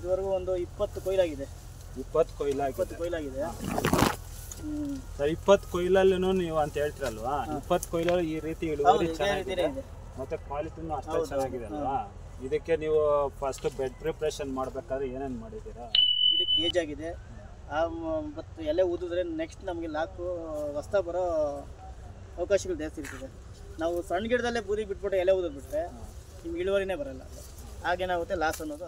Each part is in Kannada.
ಇದುವರೆಗೂ ಒಂದು 20 ಕೊಯ್ಲಾಗಿದೆ. 20 ಕೊಯ್ಲಾಗಿದೆ. 20 ಕೊಯ್ಲಾಗಿದೆ. ಸರ್ 20 ಕೊಯ್ಲಲ್ಲೂ ನೀವು ಅಂತ ಹೇಳ್ತಿರಲ್ವಾ, 20 ಕೊಯ್ಲಲ್ಲಿ ಈ ರೀತಿ ಇಳುವರಿ ಚೆನ್ನಾಗಿದೆ ಮತ್ತೆ ಕ್ವಾಲಿಟಿನೂ ಅಷ್ಟೇ ಚೆನ್ನಾಗಿದೆ ಅಲ್ವಾ? ಇದಕ್ಕೆ ನೀವು ಫಸ್ಟ್ ಬೆಡ್ ಪ್ರಿಪ್ರೇಷನ್ ಮಾಡಬೇಕಾದ್ರೆ ಏನೇನು ಮಾಡಿದ್ದೀರಾ? ಗಿಡಕ್ಕೆ ಏಜ್ ಆಗಿದೆ, ಮತ್ತು ಎಲೆ ಊದಿದ್ರೆ ನೆಕ್ಸ್ಟ್ ನಮಗೆ ಲಾಕು ಹೊಸ್ತಾ ಬರೋ ಅವಕಾಶಗಳು ಜಾಸ್ತಿ ಇರ್ತದೆ. ನಾವು ಸಣ್ಣ ಗಿಡದಲ್ಲೇ ಬೂದಿ ಬಿಟ್ಬಿಟ್ಟು ಎಲೆ ಊದಿದ್ಬಿಟ್ರೆ ನಿಮ್ಗೆ ಇಳುವರಿನೇ ಬರೋಲ್ಲ. ಹಾಗೇನಾಗುತ್ತೆ, ಲಾಸ್ ಅನ್ನೋದು.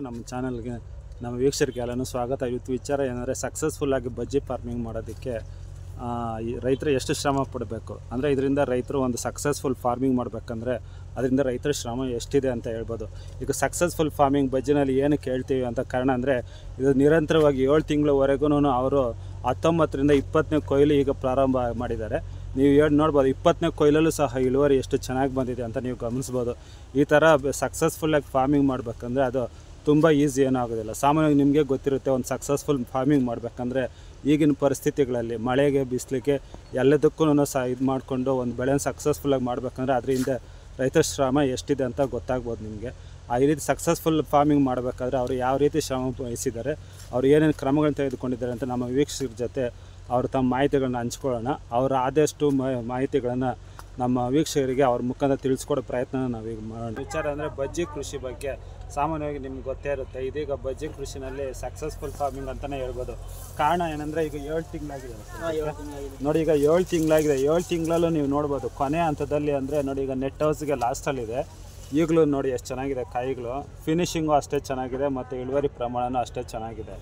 ನಮ್ಮ ಚಾನಲ್ಗೆ ನಮ್ಮ ವೀಕ್ಷಕರಿಗೆ ಎಲ್ಲನೂ ಸ್ವಾಗತ. ಇವತ್ತು ವಿಚಾರ ಏನಂದರೆ ಸಕ್ಸಸ್ಫುಲ್ಲಾಗಿ ಬಜ್ಜಿ ಫಾರ್ಮಿಂಗ್ ಮಾಡೋದಕ್ಕೆ ರೈತರು ಎಷ್ಟು ಶ್ರಮ ಪಡಬೇಕು, ಅಂದರೆ ಇದರಿಂದ ರೈತರು ಒಂದು ಸಕ್ಸಸ್ಫುಲ್ ಫಾರ್ಮಿಂಗ್ ಮಾಡಬೇಕಂದ್ರೆ ಅದರಿಂದ ರೈತರ ಶ್ರಮ ಎಷ್ಟಿದೆ ಅಂತ ಹೇಳ್ಬೋದು. ಈಗ ಸಕ್ಸಸ್ಫುಲ್ ಫಾರ್ಮಿಂಗ್ ಬಜ್ಜಿನಲ್ಲಿ ಏನಕ್ಕೆ ಹೇಳ್ತೀವಿ ಅಂತ ಕಾರಣ ಅಂದರೆ ಇದು ನಿರಂತರವಾಗಿ 7 ತಿಂಗಳವರೆಗೂ ಅವರು 19ರಿಂದ 20ನೇ ಕೊಯ್ಲು ಈಗ ಪ್ರಾರಂಭ ಮಾಡಿದ್ದಾರೆ. ನೀವು ನೋಡ್ಬೋದು 20ನೇ ಕೊಯ್ಲಲ್ಲೂ ಸಹ ಇಳುವರಿ ಎಷ್ಟು ಚೆನ್ನಾಗಿ ಬಂದಿದೆ ಅಂತ ನೀವು ಗಮನಿಸ್ಬೋದು. ಈ ಥರ ಸಕ್ಸಸ್ಫುಲ್ಲಾಗಿ ಫಾರ್ಮಿಂಗ್ ಮಾಡಬೇಕಂದ್ರೆ ಅದು ತುಂಬ ಈಸಿ ಏನೂ ಆಗೋದಿಲ್ಲ. ಸಾಮಾನ್ಯವಾಗಿ ನಿಮಗೆ ಗೊತ್ತಿರುತ್ತೆ, ಒಂದು ಸಕ್ಸಸ್ಫುಲ್ ಫಾರ್ಮಿಂಗ್ ಮಾಡಬೇಕಂದ್ರೆ ಈಗಿನ ಪರಿಸ್ಥಿತಿಗಳಲ್ಲಿ ಮಳೆಗೆ ಬಿಸಿಲಿಗೆ ಎಲ್ಲದಕ್ಕೂ ಸಹ ಇದು ಮಾಡಿಕೊಂಡು ಒಂದು ಬೆಳೆನ ಸಕ್ಸಸ್ಫುಲ್ಲಾಗಿ ಮಾಡಬೇಕಂದ್ರೆ ಅದರಿಂದ ರೈತರ ಶ್ರಮ ಎಷ್ಟಿದೆ ಅಂತ ಗೊತ್ತಾಗ್ಬೋದು ನಿಮಗೆ. ಈ ರೀತಿ ಸಕ್ಸಸ್ಫುಲ್ ಫಾರ್ಮಿಂಗ್ ಮಾಡಬೇಕಾದ್ರೆ ಅವರು ಯಾವ ರೀತಿ ಶ್ರಮ ವಹಿಸಿದ್ದಾರೆ, ಅವರು ಏನೇನು ಕ್ರಮಗಳನ್ನು ತೆಗೆದುಕೊಂಡಿದ್ದಾರೆ ಅಂತ ನಮ್ಮ ವೀಕ್ಷಕರ ಜೊತೆ ಅವರು ತಮ್ಮ ಮಾಹಿತಿಗಳನ್ನ ಹಂಚ್ಕೊಳ್ಳೋಣ. ಅವರ ಆದಷ್ಟು ಮಾಹಿತಿಗಳನ್ನು ನಮ್ಮ ವೀಕ್ಷಕರಿಗೆ ಅವ್ರ ಮುಖಾಂತರ ತಿಳಿಸ್ಕೊಡೋ ಪ್ರಯತ್ನ ನಾವೀಗ ಮಾಡೋಣ. ವಿಚಾರ ಅಂದರೆ ಬಜ್ಜಿ ಕೃಷಿ ಬಗ್ಗೆ ಸಾಮಾನ್ಯವಾಗಿ ನಿಮ್ಗೆ ಗೊತ್ತೇ ಇರುತ್ತೆ. ಇದೀಗ ಬಜ್ಜಿ ಕೃಷಿನಲ್ಲಿ ಸಕ್ಸಸ್ಫುಲ್ ಫಾರ್ಮಿಂಗ್ ಅಂತಲೇ ಹೇಳ್ಬೋದು. ಕಾರಣ ಏನಂದರೆ ಈಗ 7 ತಿಂಗಳಾಗಿದೆ ನೋಡಿ. ಈಗ 7 ತಿಂಗಳಾಗಿದೆ. 7 ತಿಂಗಳಲ್ಲೂ ನೀವು ನೋಡ್ಬೋದು ಕೊನೆ ಹಂತದಲ್ಲಿ ಅಂದರೆ ನೋಡಿ, ಈಗ ನೆಟ್ ಹೌಸ್ಗೆ ಲಾಸ್ಟಲ್ಲಿದೆ. ಈಗಲೂ ನೋಡಿ ಎಷ್ಟು ಚೆನ್ನಾಗಿದೆ ಕಾಯಿಗಳು, ಫಿನಿಶಿಂಗು ಅಷ್ಟೇ ಚೆನ್ನಾಗಿದೆ ಮತ್ತು ಇಳುವರಿ ಪ್ರಮಾಣವೂ ಅಷ್ಟೇ ಚೆನ್ನಾಗಿದೆ.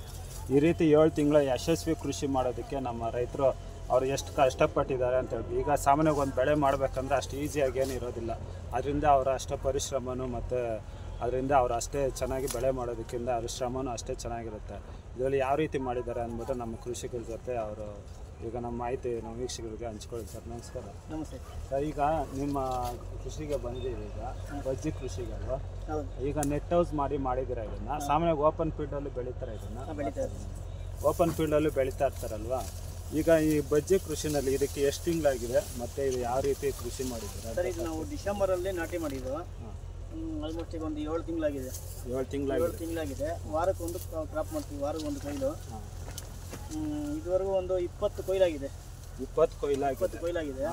ಈ ರೀತಿ 7 ತಿಂಗಳ ಯಶಸ್ವಿ ಕೃಷಿ ಮಾಡೋದಕ್ಕೆ ನಮ್ಮ ರೈತರು ಅವರು ಎಷ್ಟು ಕಷ್ಟಪಟ್ಟಿದ್ದಾರೆ ಅಂತ ಹೇಳಿ. ಈಗ ಸಾಮಾನ್ಯವಾಗಿ ಒಂದು ಬೆಳೆ ಮಾಡಬೇಕಂದ್ರೆ ಅಷ್ಟು ಈಸಿಯಾಗಿ ಏನು ಇರೋದಿಲ್ಲ. ಅದರಿಂದ ಅವರ ಅಷ್ಟೇ ಪರಿಶ್ರಮನೂ ಮತ್ತು ಅದರಿಂದ ಅವರು ಅಷ್ಟೇ ಚೆನ್ನಾಗಿ ಬೆಳೆ ಮಾಡೋದಕ್ಕಿಂತ ಅವ್ರ ಶ್ರಮನೂ ಅಷ್ಟೇ ಚೆನ್ನಾಗಿರುತ್ತೆ. ಇದರಲ್ಲಿ ಯಾವ ರೀತಿ ಮಾಡಿದ್ದಾರೆ ಅಂದ್ಬಿಟ್ಟು ನಮ್ಮ ಕೃಷಿಕರ ಜೊತೆ ಅವರು ಈಗ ನಮ್ಮ ಮಾಹಿತಿ ನಮ್ಮ ವೀಕ್ಷಕರಿಗೆ ಹಂಚ್ಕೊಳ್ಳಿ. ಸರ್ ನಮಸ್ಕಾರ. ನಮಸ್ತೆ ಸರ್, ಈಗ ನಿಮ್ಮ ಕೃಷಿಗೆ ಬಂದಿದ್ದೀವಿ, ಈಗ ಬಜ್ಜಿ ಕೃಷಿಗೆ ಅಲ್ವಾ? ಈಗ ನೆಟ್ ಹೌಸ್ ಮಾಡಿದ್ದೀರಾ ಇದನ್ನು? ಸಾಮಾನ್ಯವಾಗಿ ಓಪನ್ ಫೀಲ್ಡಲ್ಲಿ ಬೆಳೀತಾರೆ ಇದನ್ನು, ಓಪನ್ ಫೀಲ್ಡಲ್ಲೂ ಬೆಳೀತಾ ಇರ್ತಾರಲ್ವಾ? ಈಗ ಈ ಬಜ್ಜಿ ಕೃಷಿನಲ್ಲಿ ಇದಕ್ಕೆ ಎಷ್ಟು ತಿಂಗಳಾಗಿದೆ ಮತ್ತು ಇದು ಯಾವ ರೀತಿ ಕೃಷಿ ಮಾಡಿದ್ದೀರಾ? ಸರ್, ಇದು ನಾವು ಡಿಸೆಂಬರಲ್ಲಿ ನಾಟಿ ಮಾಡಿದ್ದು. ಆಲ್ಮೋಸ್ಟ್ ಈಗ ಒಂದು 7 ತಿಂಗಳಾಗಿದೆ. 7 ತಿಂಗಳಾಗಿದೆ. ವಾರಕ್ಕೊಂದು ಕ್ರಾಪ್ ಮಾಡ್ತೀವಿ, ವಾರಕ್ಕೊಂದು ಕೊಯ್ಲು. ಇದುವರೆಗೂ ಒಂದು 20 ಕೊಯ್ಲಾಗಿದೆ. 20 ಕೊಯ್ಲಾಗಿದೆ.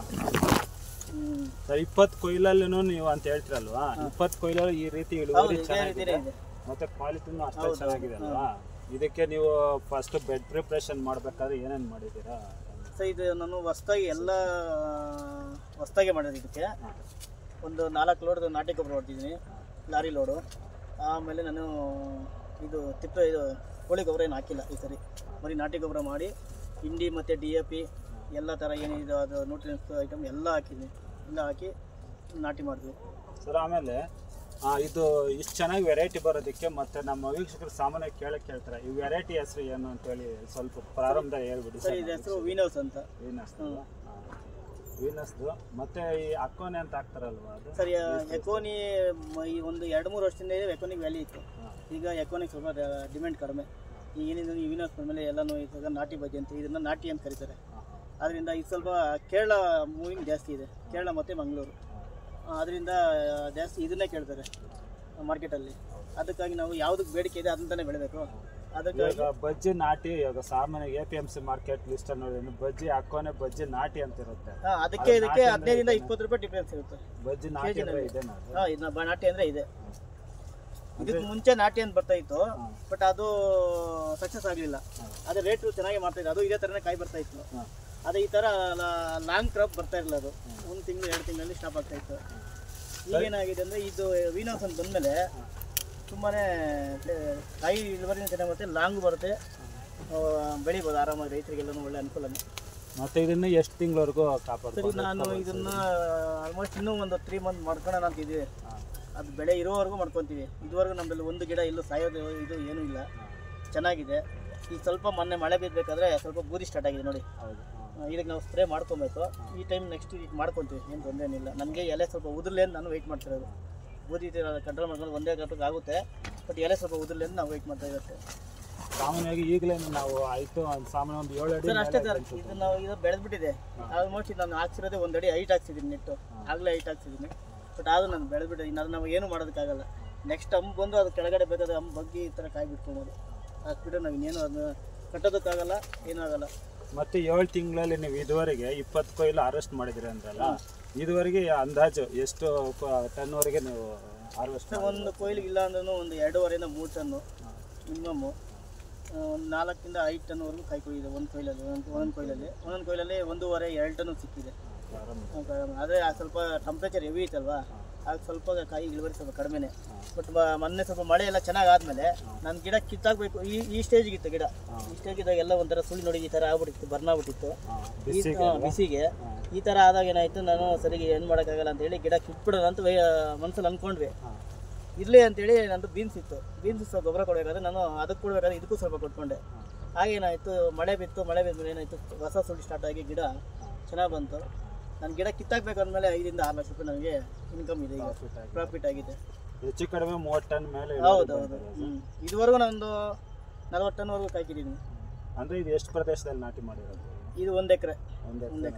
ಸರ್, 20 ಕೊಯ್ಲಲ್ಲೂ ನೀವು ಅಂತ ಹೇಳ್ತಿರಲ್ವಾ, 20 ಕೊಯ್ಲಲ್ಲಿ ಈ ರೀತಿ ಇಳುವರಿ ಚೆನ್ನಾಗಿದೆ ಮತ್ತು ಕ್ವಾಲಿಟಿನೂ ಅಷ್ಟೇ ಚೆನ್ನಾಗಿದೆ ಅಲ್ವಾ? ಇದಕ್ಕೆ ನೀವು ಫಸ್ಟ್ ಬೆಡ್ ಪ್ರಿಪ್ರೇಷನ್ ಮಾಡಬೇಕಾದ್ರೆ ಏನೇನು ಮಾಡಿದ್ದೀರಾ? ಸರ್, ಇದು ನಾನು ಹೊಸ್ದಾಗೆ ಮಾಡಿದೆ. ಇದಕ್ಕೆ ಒಂದು 4 ಲೋಡ್ ನಾಟಿ ಗೊಬ್ಬರ ಹೊಡ್ತಿದ್ದೀನಿ, ಲಾರಿ ಲೋಡು. ಆಮೇಲೆ ನಾನು ಇದು ಕೋಳಿ ಗೊಬ್ಬರ ಏನು ಹಾಕಿಲ್ಲ ಈ ಸರಿ. ಬರೀ ನಾಟಿ ಗೊಬ್ಬರ ಮಾಡಿ ಹಿಂಡಿ ಮತ್ತು DAP ಎಲ್ಲ ಥರ ಏನಿದೆ ಅದು ನ್ಯೂಟ್ರಿಯನ್ಸ್ ಐಟಮ್ ಎಲ್ಲ ಹಾಕಿದ್ದೀನಿ. ಎಲ್ಲ ಹಾಕಿ ನಾಟಿ ಮಾಡಿದ್ವಿ. ಸರ್, ಆಮೇಲೆ ಇದು ಇಷ್ಟು ಚೆನ್ನಾಗಿ ವೆರೈಟಿ ಬರೋದಕ್ಕೆ ಮತ್ತು ನಮ್ಮ ವೀಕ್ಷಕರು ಸಾಮಾನ್ಯವಾಗಿ ಕೇಳ್ತಾರೆ, ಈ ವೆರೈಟಿ ಹೆಸರು ಏನು ಅಂತೇಳಿ ಸ್ವಲ್ಪ ಪ್ರಾರಂಭ ಹೇಳ್ಬಿಡಿ. ಸರ್, ಇದು ಹೆಸರು ವೀನಸ್ ಅಂತ. ವೀನಸ್ದು ಮತ್ತು ಈ ಅಕೋನಿ ಅಂತ ಹಾಕ್ತಾರಲ್ವಾ ಅದು? ಸರ್, ಎಕೋನಿ ಈ ಒಂದು 2-3 ವರ್ಷದಿಂದ ಇದೆ. ಎಕೋನಿಗೆ ವ್ಯಾಲಿ ಇತ್ತು. ಈಗ ಎಕೋನಿಗೆ ಸ್ವಲ್ಪ ಡಿಮ್ಯಾಂಡ್ ಕಡಿಮೆ. ಈಗ ಏನಿದೆ ಈ ವೀನಸ್ ಮೇಲೆ ಎಲ್ಲನೂ ಇದ್ದಾಗ ನಾಟಿ ಬಜ್ಜಿ ಅಂತ ಇದನ್ನು ನಾಟಿ ಅಂತ ಕರೀತಾರೆ. ಅದರಿಂದ ಇದು ಸ್ವಲ್ಪ ಕೇರಳ ಮೂವಿಂಗ್ ಜಾಸ್ತಿ ಇದೆ, ಕೇರಳ ಮತ್ತು ಮಂಗಳೂರು. ಅದರಿಂದ ಜಾಸ್ತಿ ಇದನ್ನೇ ಕೇಳ್ತಾರೆ ಮಾರ್ಕೆಟಲ್ಲಿ. ಅದಕ್ಕಾಗಿ ನಾವು ಯಾವುದಕ್ಕೆ ಬೇಡಿಕೆ ಇದೆ ಅದನ್ನೇ ಬೆಳಿಬೇಕು. ಅದಕ್ಕೆ ಬಜ್ಜಿ ನಾಟಿ ಇವಾಗ ಸಾಮಾನ್ಯ APMC ಮಾರ್ಕೆಟ್ ಲಿಸ್ಟ್ ನೋಡಿ, ಬಜ್ಜಿ ಹಾಕೋನೆ ಬಜ್ಜಿ ನಾಟಿ ಅಂತ ಇರುತ್ತೆ. ಅದಕ್ಕೆ ಇದಕ್ಕೆ 15ರಿಂದ 20 ರೂಪಾಯಿ ಡಿಫ್ರೆನ್ಸ್ ಇರುತ್ತೆ. ಬಜ್ಜಿ ನಾಟಿ ಇದೆ. ನಾಟಿ ಅಂದರೆ ಇದೆ. ಇದಕ್ಕೆ ಮುಂಚೆ ನಾಟಿ ಅಂತ ಬರ್ತಾ ಇತ್ತು, ಬಟ್ ಅದು ಸಕ್ಸಸ್ ಆಗಲಿಲ್ಲ. ಅದೇ ರೇಟ್ ಚೆನ್ನಾಗಿ ಮಾಡ್ತಾ ಇತ್ತು. ಅದು ಇದೇ ಥರನೇ ಕಾಯಿ ಬರ್ತಾ ಇತ್ತು. ಅದೇ ಈ ಥರ ಲಾಂಗ್ ಕ್ರಾಪ್ ಬರ್ತಾ ಇರಲಿಲ್ಲ. ಅದು 1 ತಿಂಗಳು 2 ತಿಂಗಳಲ್ಲಿ ಸ್ಟಾಪ್ ಆಗ್ತಾ ಇತ್ತು. ಈಗೇನಾಗಿದೆ ಅಂದರೆ ಇದು ವೀನಸ್ ಅಂತ ಬಂದಮೇಲೆ ತುಂಬಾ ಕಾಯಿ ಇಳುವರಿನೂ ಚೆನ್ನಾಗಿ ಬರುತ್ತೆ, ಲಾಂಗ್ ಬರುತ್ತೆ, ಬೆಳಿಬೋದು ಆರಾಮಾಗಿ. ರೈತರಿಗೆಲ್ಲನೂ ಒಳ್ಳೆ ಅನುಕೂಲನೇ. ಮತ್ತು ಇದನ್ನು ಎಷ್ಟು ತಿಂಗಳವರೆಗೂ ಕಾಪಾಡ್ತೀವಿ? ಸರಿ, ನಾನು ಇದನ್ನು ಆಲ್ಮೋಸ್ಟ್ ಇನ್ನೂ ಒಂದು 3 ಮಂತ್ ಮಾಡ್ಕೊಳ್ಳೋಣ ಅಂತಿದ್ದೀವಿ. ಅದು ಬೆಳೆ ಇರೋವರೆಗೂ ಮಾಡ್ಕೊತೀವಿ. ಇದುವರೆಗೂ ನಮ್ಮಲ್ಲಿ ಒಂದು ಗಿಡ ಇಲ್ಲೂ ಸಾಯೋದು ಇದು ಏನೂ ಇಲ್ಲ, ಚೆನ್ನಾಗಿದೆ. ಈಗ ಸ್ವಲ್ಪ ಮೊನ್ನೆ ಮಳೆ ಬಿದ್ದಬೇಕಾದ್ರೆ ಸ್ವಲ್ಪ ಬೂದಿ ಸ್ಟಾರ್ಟ್ ಆಗಿದೆ ನೋಡಿ. ಇದಕ್ಕೆ ನಾವು ಸ್ಪ್ರೇ ಮಾಡ್ಕೊಬೇಕು. ಈ ಟೈಮ್ ನೆಕ್ಸ್ಟ್ ಈಗ ಮಾಡ್ಕೊತೀವಿ, ಏನು ತೊಂದರೆ ಏನಿಲ್ಲ. ನನಗೆ ಎಲೆ ಸ್ವಲ್ಪ ಉದುರ್ಲಿ ಅಂತ ನಾನು ವೆಯ್ಟ್ ಮಾಡ್ತಿರೋದು. ಬೂದಿ ಕಂಟ್ರೋಲ್ ಮಾಡ್ಕೊಂಡು ಒಂದೇ ಗಂಟೆಗೆ ಆಗುತ್ತೆ. ಬಟ್ ಎಲೆ ಸ್ವಲ್ಪ ಉದುರ್ಲಿ ಅಂತ ನಾವು ವೆಯ್ಟ್ ಮಾಡ್ತಾ ಇರುತ್ತೆ. ಸಾಮಾನ್ಯವಾಗಿ ಈಗಲೇ ನಾವು ಆಯಿತು ಸಾಮಾನ್ಯ ಒಂದು 7 ಅಡಿ ಸರ್ ಅಷ್ಟೇ ಸರ್. ಇದು ನಾವು ಇದು ಬೆಳೆದ್ಬಿಟ್ಟಿದೆ. ಆಲ್ಮೋಸ್ಟ್ ನಾನು ಹಾಕ್ಸಿರೋದೇ 1 ಅಡಿ ಹೈಟ್ ಹಾಕ್ಸಿದ್ದೀನಿ ನೆಟ್ಟು. ಆಗಲೇ ಹೈಟ್ ಹಾಕ್ಸಿದ್ದೀನಿ. ಬಟ್ ಅದು ನಾನು ಬೆಳೆದ್ಬಿಟ್ಟಿದೆ. ಇನ್ನು ಅದು ನಾವು ಏನು ಮಾಡೋದಕ್ಕಾಗಲ್ಲ. ನೆಕ್ಸ್ಟ್ ಹಂಬ್ ಬಂದು ಅದು ಕೆಳಗಡೆ ಬೇಕಾದ್ರೆ ಹಂಬ್ ಬಗ್ಗೆ ಈ ಥರ ಕಾಯಿ ಬಿಟ್ಕೊಬೋದು. ಹಾಕ್ಬಿಟ್ರೆ ನಾವು ಇನ್ನೇನು ಅದನ್ನ ಕಟ್ಟೋದಕ್ಕಾಗಲ್ಲ, ಏನೂ ಆಗಲ್ಲ. ಮತ್ತು 7 ತಿಂಗಳಲ್ಲಿ ನೀವು ಇದುವರೆಗೆ 20 ಕೊಯ್ಲು ಹಾರ್ವೆಸ್ಟ್ ಮಾಡಿದ್ರಿ ಅಂದ್ರಲ್ಲ, ಇದುವರೆಗೆ ಅಂದಾಜು ಎಷ್ಟು ಟನ್ವರೆಗೆ ನೀವು ಹಾರ್ವೆಸ್ಟ್? ಒಂದು ಕೊಯ್ಲಿಗೆ ಇಲ್ಲ ಅಂದ್ರೂ ಒಂದು 2.5 3 ಟನ್ನು ಮಿನಿಮಮ್ಮು. ಒಂದು 4 5 ಟನ್ವರೆಗೂ ಕಾಯಿ ಕೊಯ್ದಿದೆ ಒಂದು ಕೊಯ್ಲಲ್ಲಿ. ಒಂದೊಂದು ಕೊಯ್ಲಲ್ಲಿ 1.5 2 ಟನ್ನು ಸಿಕ್ಕಿದೆ. ಆದರೆ ಸ್ವಲ್ಪ ಟೆಂಪ್ರೇಚರ್ ಹೆವಿ ಐತಲ್ವಾ, ಆಗ ಸ್ವಲ್ಪ ಕಾಯಿ ಇಳುವರಿ ಸ್ವಲ್ಪ ಕಡಿಮೆನೆ. ಬಟ್ ಮೊನ್ನೆ ಸ್ವಲ್ಪ ಮಳೆ ಎಲ್ಲ ಚೆನ್ನಾಗಿ ಆದಮೇಲೆ ನನ್ನ ಗಿಡ ಕಿತ್ತಾಗಬೇಕು. ಈ ಸ್ಟೇಜಿಗಿತ್ತು ಗಿಡ. ಈ ಸ್ಟೇಜಿದಾಗ ಎಲ್ಲ ಒಂಥರ ಸುಳಿ ನೋಡಿ ಈ ಥರ ಆಗ್ಬಿಟ್ಟಿತ್ತು, ಬರ್ನ್ ಆಗ್ಬಿಟ್ಟಿತ್ತು ಬಿಸಿಗೆ. ಈ ಥರ ಆದಾಗ ಏನಾಯಿತು, ನಾನು ಸರಿಗೆ ಏನು ಮಾಡೋಕ್ಕಾಗಲ್ಲ ಅಂತೇಳಿ ಗಿಡ ಕಿತ್ಬಿಡೋಣ ಅಂತ ಮನಸ್ಸಲ್ಲಿ ಅಂದ್ಕೊಂಡ್ವಿ. ಇರಲಿ ಅಂತೇಳಿ ನಂದು ಬೀನ್ಸ್ ಇತ್ತು. ಬೀನ್ಸ್ ಸ್ವಲ್ಪ ಗೊಬ್ಬರ ಕೊಡಬೇಕಾದ್ರೆ ನಾನು ಅದಕ್ಕೆ ಕೊಡಬೇಕಾದ್ರೆ ಇದಕ್ಕೂ ಸ್ವಲ್ಪ ಕೊಟ್ಕೊಂಡೆ. ಆಗೇನಾಯಿತು, ಮಳೆ ಬಿತ್ತು. ಮಳೆ ಬಿದ್ಮೇಲೆ ಏನಾಯಿತು, ಹೊಸ ಸುಳಿ ಸ್ಟಾರ್ಟ್ ಆಗಿ ಗಿಡ ಚೆನ್ನಾಗಿ ಬಂತು. ನನ್ನ ಗಿಡ ಕಿತ್ತಾಕಬೇಕು ಅಂದಮೇಲೆ 5 ರಿಂದ 6 ಲಕ್ಷ ರೂಪಾಯಿ ನನಗೆ ಇನ್ಕಮ್ ಇದೆ, ಈಗ ಪ್ರಾಫಿಟ್ ಆಗಿದೆ. ಹೆಚ್ಚು ಕಡಿಮೆ 30 ಟನ್ ಮೇಲೆ. ಹೌದು. ಇದುವರೆಗೂ ನಾನೊಂದು 40 ಟನ್ವರೆಗೂ ಕಾಯ್ಕಿದ್ದೀನಿ. ಅಂದರೆ ಇದು ಎಷ್ಟು ಪ್ರದೇಶದಲ್ಲಿ ನಾಟಿ ಮಾಡಿರೋದು? ಇದು 1 ಎಕರೆ.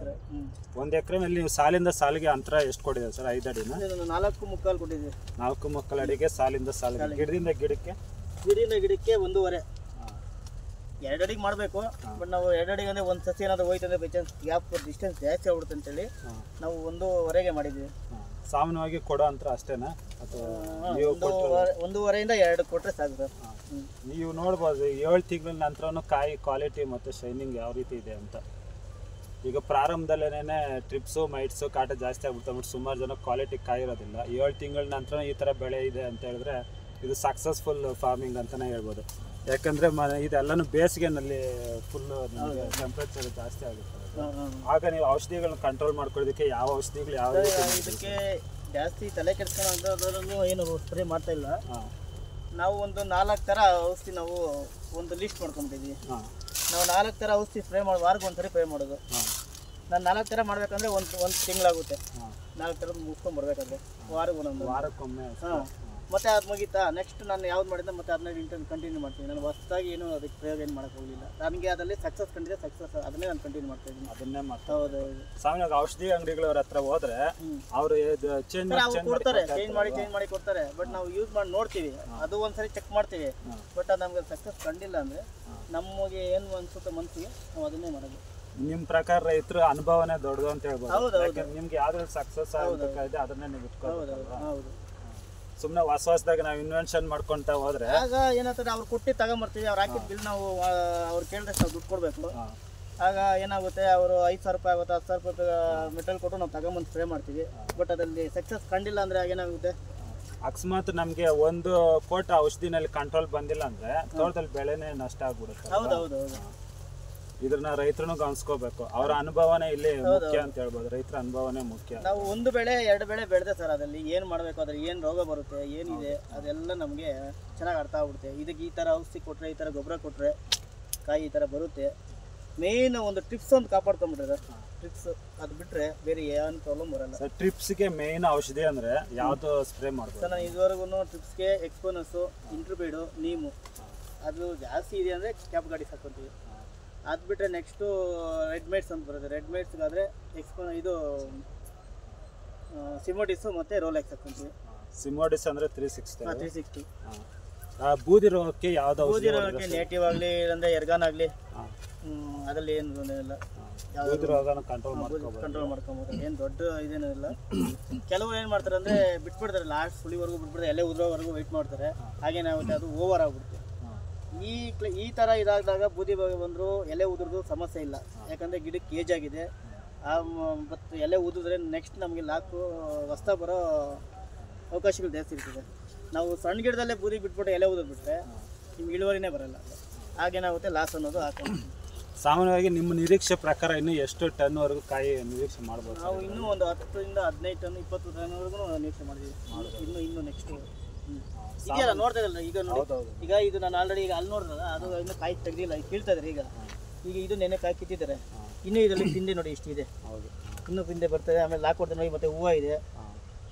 1 ಎಕರೆ ಮೇಲೆ ನೀವು ಸಾಲಿಂದ ಸಾಲಿಗೆ ಅಂತರ ಎಷ್ಟು ಕೊಟ್ಟಿದೆ ಸರ್? 5 ಅಡಿನ? 4 ಮುಕ್ಕಾಲು ಕೊಟ್ಟಿದ್ದೀವಿ. 4 ಮುಕ್ಕಾಲು ಅಡಿಗೆ ಸಾಲಿಂದ ಸಾಲಿಗೆ. ಗಿಡದಿಂದ ಗಿಡಕ್ಕೆ 1.5. 2 ಅಡಿಗೆ ಮಾಡಬೇಕು. ಬಟ್ ನಾವು 2 ಅಡಿಗೆ ಅಂದರೆ ಒಂದು ಸಸಿ ಏನಾದರೂ ಹೋಯ್ತಂದ್ರೆ ಬೈ ಚಾನ್ಸ್ ಗ್ಯಾಪ್ ಡಿಸ್ಟೆನ್ಸ್ ಜಾಸ್ತಿ ಆಗ್ಬಿಡುತ್ತೆ ಅಂತೇಳಿ ನಾವು 1.5 ಮಾಡಿದ್ವಿ. ಸಾಮಾನ್ಯವಾಗಿ ಕೊಡೋ ಅಂತರ ಅಷ್ಟೇನಾ ಅಥವಾ 1.5 ಇಂದ 2 ಕೊಟ್ಟರೆ ಸಾಕು ಸರ್. ನೀವು ನೋಡ್ಬೋದು 7 ತಿಂಗಳ ನಂತರನೂ ಕಾಯಿ ಕ್ವಾಲಿಟಿ ಮತ್ತು ಶೈನಿಂಗ್ ಯಾವ ರೀತಿ ಇದೆ ಅಂತ. ಈಗ ಪ್ರಾರಂಭದಲ್ಲೇನೆ ಟ್ರಿಪ್ಸು ಮೈಟ್ಸು ಕಾಟ ಜಾಸ್ತಿ ಆಗ್ಬಿಡ್ತಾ ಸುಮಾರು ಜನ ಕ್ವಾಲಿಟಿ ಕಾಯಿ ಇರೋದಿಲ್ಲ. 7 ತಿಂಗಳ ನಂತರ ಈ ಥರ ಬೆಳೆ ಇದೆ ಅಂತ ಹೇಳಿದ್ರೆ ಇದು ಸಕ್ಸಸ್ಫುಲ್ ಫಾರ್ಮಿಂಗ್ ಅಂತಲೇ ಹೇಳ್ಬೋದು. ಯಾಕಂದರೆ ಇದೆಲ್ಲನೂ ಬೇಸಿಗೆನಲ್ಲಿ ಫುಲ್ಲು ಟೆಂಪ್ರೇಚರ್ ಜಾಸ್ತಿ ಆಗುತ್ತೆ. ಆಗ ನೀವು ಔಷಧಿಗಳನ್ನ ಕಂಟ್ರೋಲ್ ಮಾಡ್ಕೊಳ್ಳೋದಕ್ಕೆ ಯಾವ ಔಷಧಿಗಳು ಯಾವ ಇದಕ್ಕೆ ಜಾಸ್ತಿ ತಲೆ ಕೆಡಿಸ್ಕೊಳ್ಳೋ ಏನು ಸ್ಪ್ರೇ ಮಾಡ್ತಾ ಇಲ್ಲ. ನಾವು ಒಂದು 4 ಥರ ಔಷಧಿ ನಾವು ಒಂದು ಲಿಸ್ಟ್ ಮಾಡ್ಕೊಂಡಿದ್ದೀವಿ. ನಾವು 4 ಥರ ಔಷಧಿ ಸ್ಪ್ರೇ ಮಾಡಿ ವಾರಕ್ಕೆ ಒಂದ್ಸರಿ ಸ್ಪ್ರೇ ಮಾಡೋದು. ನಾನು 4 ಥರ ಮಾಡಬೇಕಂದ್ರೆ ಒಂದು ತಿಂಗಳಾಗುತ್ತೆ. 4 ಥರದ್ದು ಮುಗಿಸ್ಕೊಂಡ್ಬರ್ಬೇಕಾದ್ರೆ ವಾರಕ್ಕೊಮ್ಮೆ. ಮತ್ತೆ ಅದು ಮುಗೀತಾ ನೆಕ್ಸ್ಟ್ ನಾನು ಯಾವ್ದು ಮಾಡಿದ್ದೆ ಮತ್ತೆ ಅದನ್ನ ಕಂಟಿನ್ಯೂ ಮಾಡ್ತೀನಿ. ನಾನು ಹೊಸದಾಗಿ ಏನು ಅದಕ್ಕೆ ಪ್ರಯೋಗ ಏನು ಮಾಡೋಕ್ಕೆ ಹೋಗಲಿಲ್ಲ. ನನಗೆ ಅದರಲ್ಲಿ ಸಕ್ಸಸ್ ಕಂಡಿದೆ, ಸಕ್ಸಸ್ ಅದನ್ನೇ ನಾನು ಕಂಟಿನ್ಯೂ ಮಾಡ್ತಾ ಇದ್ದೀನಿ. ಅದನ್ನೇ ಮಾಡ್ತಾ. ಹೌದು. ಸಾಮಾನ್ಯವಾಗಿ ಔಷಧಿ ಅಂಗಡಿಗಳವ್ರ ಹತ್ರ ಹೋದ್ರೆ ಅವರು ಕೊಡ್ತಾರೆ, ಚೇಂಜ್ ಮಾಡಿ ಕೊಡ್ತಾರೆ. ಬಟ್ ನಾವು ಯೂಸ್ ಮಾಡಿ ನೋಡ್ತೀವಿ, ಅದು ಒಂದ್ಸರಿ ಚೆಕ್ ಮಾಡ್ತೀವಿ. ಬಟ್ ಅದು ನಮ್ಗೆ ಸಕ್ಸಸ್ ಕಂಡಿಲ್ಲ ಅಂದರೆ ನಮಗೆ ಏನು ಅನ್ಸುತ್ತೆ ಮನಸ್ಸಿಗೆ ನಾವು ಅದನ್ನೇ ಮಾಡೋದು. ನಿಮ್ಮ ಪ್ರಕಾರ ರೈತರ ಅನುಭವನೇ ದೊಡ್ಡದು ಅಂತ ಹೇಳ್ಬೋದು. ಹೌದು. ನಿಮ್ಗೆ ಯಾವ್ದ್ರಲ್ಲಿ ಸಕ್ಸಸ್ ಆಗಬೇಕಾಗಿದೆ ಅದನ್ನೇ ನೀವು ಇಟ್ಕೊಳ್ಳೋದು. ಹೌದು. ಸುಮ್ಮನೆ ಹೊಸದಾಗಿ ನಾವು ಇನ್ವೆನ್ಷನ್ ಮಾಡ್ಕೊಂತ ಹೋದ್ರೆ ಆಗ ಏನಾಗ್ತದೆ, ಅವ್ರು ಕೊಟ್ಟು ತಗೊಂಬರ್ತೀವಿ. ಅವ್ರು ಹಾಕಿದ ಬಿಲ್ ನಾವು ಅವ್ರು ಕೇಳಿದಷ್ಟು ನಾವು ದುಡ್ಡು ಕೊಡಬೇಕು. ಆಗ ಏನಾಗುತ್ತೆ, ಅವರು 5,000 ರೂಪಾಯಿ ಆಗುತ್ತೆ, 10,000 ರೂಪಾಯಿ ಮೆಟಲ್ ಕೊಟ್ಟು ನಾವು ತಗೊಂಬಂದು ಸ್ಪ್ರೇ ಮಾಡ್ತೀವಿ. ಬಟ್ ಅದಲ್ಲಿ ಸಕ್ಸಸ್ ಕಂಡಿಲ್ಲ ಅಂದರೆ ಆಗೇನಾಗುತ್ತೆ, ಅಕಸ್ಮಾತ್ ನಮಗೆ 1 ಕೋಟ ಔಷಧಿನಲ್ಲಿ ಕಂಟ್ರೋಲ್ ಬಂದಿಲ್ಲ ಅಂದರೆ ತೋಟದಲ್ಲಿ ಬೆಳೆನೇ ನಷ್ಟ ಆಗ್ಬಿಡುತ್ತೆ. ಹೌದು. ಇದನ್ನ ರೈತರು ಗಮನಿಸ್ಕೋಬೇಕು. ಅವರ ಅನುಭವನೇ ಇಲ್ಲಿ ಮುಖ್ಯ ಅಂತ ಹೇಳ್ಬೋದು. ರೈತರ ಅನುಭವನೇ ಮುಖ್ಯ. ನಾವು 1 ಬೆಳೆ 2 ಬೆಳೆ ಬೆಳೆದೆ ಸರ್, ಅದಲ್ಲಿ ಏನು ಮಾಡಬೇಕು, ಅದ್ರಲ್ಲಿ ಏನು ರೋಗ ಬರುತ್ತೆ, ಏನಿದೆ ಅದೆಲ್ಲ ನಮಗೆ ಚೆನ್ನಾಗಿ ಅರ್ಥ ಆಗ್ಬಿಡುತ್ತೆ. ಇದಕ್ಕೆ ಈ ಥರ ಔಷಧಿ ಕೊಟ್ಟರೆ, ಈ ಥರ ಗೊಬ್ಬರ ಕೊಟ್ಟರೆ ಕಾಯಿ ಈ ಥರ ಬರುತ್ತೆ. ಮೇನ್ ಒಂದು ಟ್ರಿಪ್ಸ್ ಒಂದು ಕಾಪಾಡ್ಕೊಂಡ್ಬಿಟ್ರೆ ಟ್ರಿಪ್ಸ್, ಅದು ಬಿಟ್ಟರೆ ಬೇರೆ ಏನು ಪ್ರಾಬ್ಲಮ್ ಬರಲ್ಲ. ಸರ್ ಟ್ರಿಪ್ಸ್ಗೆ ಮೇನ್ ಔಷಧಿ ಅಂದರೆ ಯಾವುದು ಸ್ಪ್ರೇ ಮಾಡ್ಬೋದು ಸರ್? ನಾನು ಇದುವರೆಗೂ ಟ್ರಿಪ್ಸ್ಗೆ ಎಕ್ಸ್ಪೋನಸ್ಸು, ಇಂಟ್ರಬೇಡು, ನೀಮು ಅದು ಜಾಸ್ತಿ ಇದೆ ಅಂದರೆ ಕ್ಯಾಪ್ ಗಾಡಿ ಸಾಕೊಂತೀವಿ. ಅದು ಬಿಟ್ಟರೆ ನೆಕ್ಸ್ಟು ರೆಡ್ ಮೇಟ್ಸ್ ಅಂತ ಬರುತ್ತೆ. ರೆಡ್ ಮೇಟ್ಸ್ಗಾದರೆ ಇದು ಸಿಮೋಡಿಸು ಮತ್ತು ರೋಲೆಕ್ಸ್ ಹಾಕೊಂತೀವಿ. ಸಿಮೋಡಿಸ್ ಅಂದರೆ 360. 360. ಬೂದಿ ರೋಗಕ್ಕೆ ಯಾವ್ದು? ಬೂದಿ ರೋಗಕ್ಕೆ ನೇಟಿವ್ ಆಗಲಿ ಇಲ್ಲಾಂದರೆ ಎರ್ಗಾನ್ ಆಗಲಿ ಅದರಲ್ಲಿ ಏನು ಇಲ್ಲ. ಬೂದಿ ರೋಗನ ಕಂಟ್ರೋಲ್ ಮಾಡ್ಕೊಬೋದು. ಏನು ದೊಡ್ಡ ಇದೇನೂ ಇಲ್ಲ. ಕೆಲವರು ಏನು ಮಾಡ್ತಾರೆ ಅಂದರೆ ಬಿಟ್ಬಿಡ್ತಾರೆ, ಲಾಸ್ಟ್ ಸುಳಿವರೆಗೂ ಬಿಟ್ಬಿಡ್ತಾರೆ, ಎಲೆ ಉದ್ರೋವರೆಗೂ ವೆಯ್ಟ್ ಮಾಡ್ತಾರೆ. ಹಾಗೇನಾಗುತ್ತೆ, ಅದು ಓವರ್ ಆಗ್ಬಿಡುತ್ತೆ. ಈ ಥರ ಇದಾದಾಗ ಬೂದಿ ಬಂದರೂ ಎಲೆ ಉದುರ್ದು ಸಮಸ್ಯೆ ಇಲ್ಲ. ಯಾಕಂದರೆ ಗಿಡಕ್ಕೆ ಏಜ್ ಆಗಿದೆ. ಮತ್ತು ಎಲೆ ಉದಿದ್ರೆ ನೆಕ್ಸ್ಟ್ ನಮಗೆ ಲಾಕು ಹೊಸ್ತಾ ಬರೋ ಅವಕಾಶಗಳು ಜಾಸ್ತಿ ಇರ್ತದೆ. ನಾವು ಸಣ್ಣ ಗಿಡದಲ್ಲೇ ಬೂದಿ ಬಿಟ್ಬಿಟ್ಟು ಎಲೆ ಉದಿದ್ಬಿಟ್ರೆ ನಿಮ್ಗೆ ಇಳುವರಿನೇ ಬರೋಲ್ಲ. ಹಾಗೇನಾಗುತ್ತೆ, ಲಾಸ್ ಅನ್ನೋದು ಹಾಕೊಂಡು. ಸಾಮಾನ್ಯವಾಗಿ ನಿಮ್ಮ ನಿರೀಕ್ಷೆ ಪ್ರಕಾರ ಇನ್ನೂ ಎಷ್ಟು ಟನ್ವರೆಗೂ ಕಾಯಿ ನಿರೀಕ್ಷೆ ಮಾಡ್ಬೋದು? ನಾವು ಇನ್ನೂ ಒಂದು 10 ರಿಂದ 15 ಟನ್ 20 ಟನ್ವರೆಗೂ ನಿರೀಕ್ಷೆ ಮಾಡಿದ್ದೀವಿ. ಇನ್ನೂ ನೆಕ್ಸ್ಟ್ ಇದೆಯಲ್ಲ, ನೋಡ್ತಾ ಇದ್ದಲ್ಲ ಈಗ ನೋಡಿ. ಈಗ ಇದು ನಾನು ಆಲ್ರೆಡಿ ಈಗ ಅಲ್ಲಿ ನೋಡಿದ್ರಲ್ಲ, ಅದು ಇನ್ನೂ ಕಾಯಿ ತೆಗೆದಿಲ್ಲ, ಕೀಳ್ತಾ ಇದ್ದಾರೆ. ಈಗ ಇದು ನೆನೆ ಕಾಯಿ ಕಿತ್ತಿದ್ದಾರೆ. ಇನ್ನೂ ಇದರಲ್ಲಿ ಪಿಂದೆ ನೋಡಿ ಇಷ್ಟಿದೆ. ಇನ್ನೂ ಪಿಂದೆ ಬರ್ತದೆ. ಆಮೇಲೆ ಲಾಕ್ ಕೊಡ್ತಾರೆ ನೋಡಿ, ಮತ್ತೆ ಹೂವು ಇದೆ.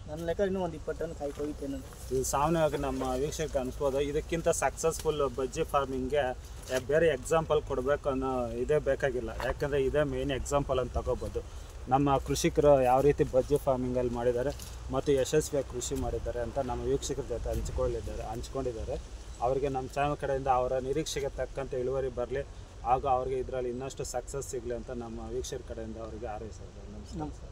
ನನ್ನ ಲೆಕ್ಕ ಇನ್ನೂ ಒಂದು 20 ಟನ್ ಕಾಯಿ ಕೊಯ್ತೇನೆ. ಇದು ಸಾಮಾನ್ಯವಾಗಿ ನಮ್ಮ ವೀಕ್ಷಕರಿಗೆ ಅನಿಸ್ಬೋದು, ಇದಕ್ಕಿಂತ ಸಕ್ಸಸ್ಫುಲ್ ಬಜ್ಜಿ ಫಾರ್ಮಿಂಗ್ಗೆ ಬೇರೆ ಎಕ್ಸಾಂಪಲ್ ಕೊಡಬೇಕು ಅನ್ನೋ ಇದೇ ಬೇಕಾಗಿಲ್ಲ. ಯಾಕಂದರೆ ಇದೇ ಮೇಯ್ನ್ ಎಕ್ಸಾಂಪಲ್ ಅಂತ ತಗೋಬೋದು. ನಮ್ಮ ಕೃಷಿಕರು ಯಾವ ರೀತಿ ಬಜ್ಜಿ ಫಾರ್ಮಿಂಗಲ್ಲಿ ಮಾಡಿದ್ದಾರೆ ಮತ್ತು ಯಶಸ್ವಿಯಾಗಿ ಕೃಷಿ ಮಾಡಿದ್ದಾರೆ ಅಂತ ನಮ್ಮ ವೀಕ್ಷಕರ ಜೊತೆ ಹಂಚ್ಕೊಂಡಿದ್ದಾರೆ. ಅವರಿಗೆ ನಮ್ಮ ಚಾನಲ್ ಕಡೆಯಿಂದ ಅವರ ನಿರೀಕ್ಷೆಗೆ ತಕ್ಕಂತೆ ಇಳುವರಿ ಬರಲಿ, ಹಾಗೂ ಅವ್ರಿಗೆ ಇದರಲ್ಲಿ ಇನ್ನಷ್ಟು ಸಕ್ಸಸ್ ಸಿಗಲಿ ಅಂತ ನಮ್ಮ ವೀಕ್ಷಕರ ಕಡೆಯಿಂದ ಅವರಿಗೆ ಹಾರೈಸೋದು. ನಮಸ್ಕಾರ.